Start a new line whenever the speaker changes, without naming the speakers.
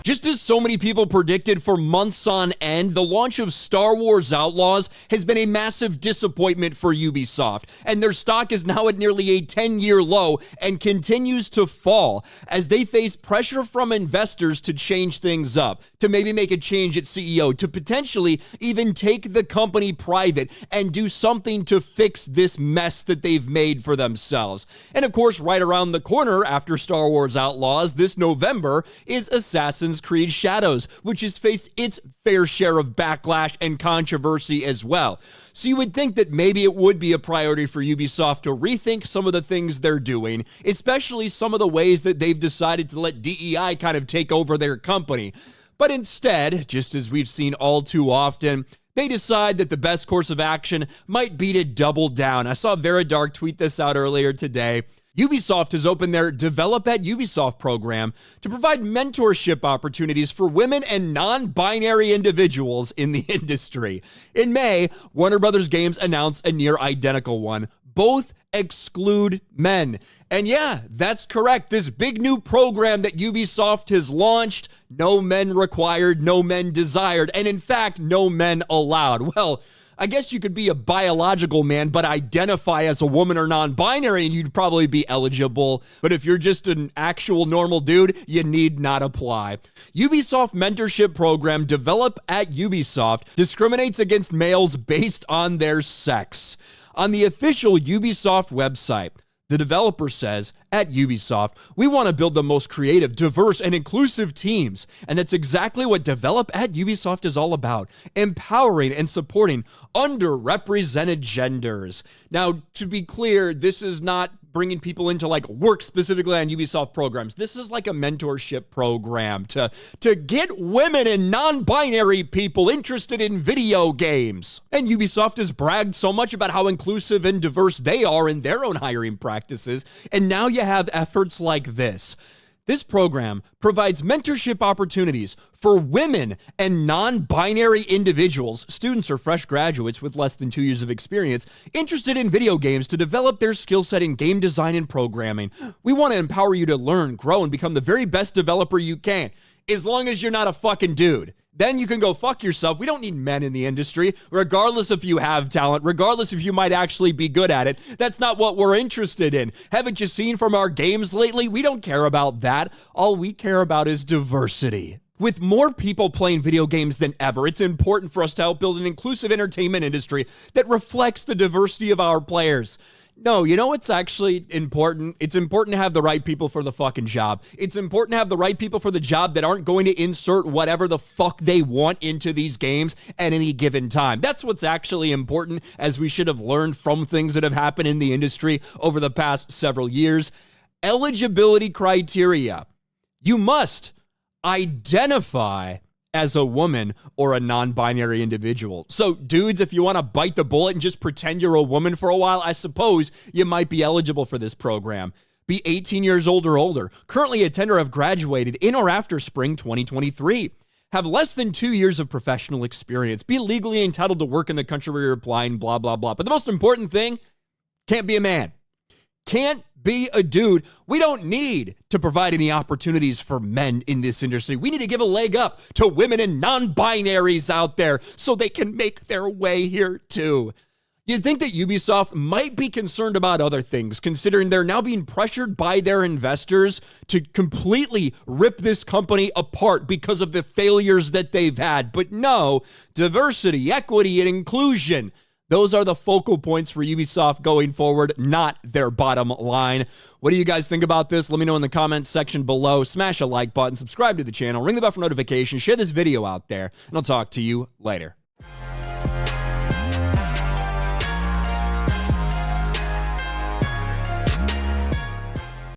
Just as so many people predicted for months on end, the launch of Star Wars Outlaws has been a massive disappointment for Ubisoft, and their stock is now at nearly a 10-year low and continues to fall as they face pressure from investors to change things up, to maybe make a change at CEO, to potentially even take the company private and do something to fix this mess that they've made for themselves. And of course, right around the corner after Star Wars Outlaws this November is Assassin's Creed Shadows, which has faced its fair share of backlash and controversy as well. So you would think that maybe it would be a priority for Ubisoft to rethink some of the things they're doing, especially some of the ways that they've decided to let DEI kind of take over their company. But instead, just as we've seen all too often, they decide that the best course of action might be to double down. I saw Veridark tweet this out earlier today. Ubisoft has opened their Develop at Ubisoft program to provide mentorship opportunities for women and non-binary individuals in the industry. In May, Warner Brothers Games announced a near identical one. Both exclude men. And yeah, that's correct. This big new program that Ubisoft has launched, no men required, no men desired, and in fact, no men allowed. Well, I guess you could be a biological man, but identify as a woman or non-binary, and you'd probably be eligible. But if you're just an actual normal dude, you need not apply. Ubisoft mentorship program Develop at Ubisoft discriminates against males based on their sex. On the official Ubisoft website, the developer says, at Ubisoft, we want to build the most creative, diverse, and inclusive teams. And that's exactly what Develop at Ubisoft is all about, empowering and supporting underrepresented genders. Now, to be clear, this is not bringing people into like work specifically on Ubisoft programs. This is like a mentorship program to get women and non-binary people interested in video games. And Ubisoft has bragged so much about how inclusive and diverse they are in their own hiring practices. And now you have efforts like this. This program provides mentorship opportunities for women and non-binary individuals, students or fresh graduates with less than 2 years of experience, interested in video games to develop their skill set in game design and programming. We want to empower you to learn, grow, and become the very best developer you can, as long as you're not a fucking dude. Then you can go fuck yourself. We don't need men in the industry, regardless if you have talent, regardless if you might actually be good at it. That's not what we're interested in. Haven't you seen from our games lately? We don't care about that. All we care about is diversity. With more people playing video games than ever, it's important for us to help build an inclusive entertainment industry that reflects the diversity of our players. No, you know what's actually important? It's important to have the right people for the fucking job. It's important to have the right people for the job that aren't going to insert whatever the fuck they want into these games at any given time. That's what's actually important, as we should have learned from things that have happened in the industry over the past several years. Eligibility criteria. You must identify as a woman or a non-binary individual. So dudes, if you want to bite the bullet and just pretend you're a woman for a while, I suppose you might be eligible for this program. Be 18 years old or older. Currently attend or have graduated in or after spring 2023. Have less than 2 years of professional experience. Be legally entitled to work in the country where you're applying, blah, blah, blah. But the most important thing, can't be a man. Can't be a dude. We don't need to provide any opportunities for men in this industry. We need to give a leg up to women and non-binaries out there so they can make their way here too. You'd think that Ubisoft might be concerned about other things, considering they're now being pressured by their investors to completely rip this company apart because of the failures that they've had. But no, diversity, equity, and inclusion, those are the focal points for Ubisoft going forward, not their bottom line. What do you guys think about this? Let me know in the comments section below. Smash a like button, subscribe to the channel, ring the bell for notifications, share this video out there, and I'll talk to you later.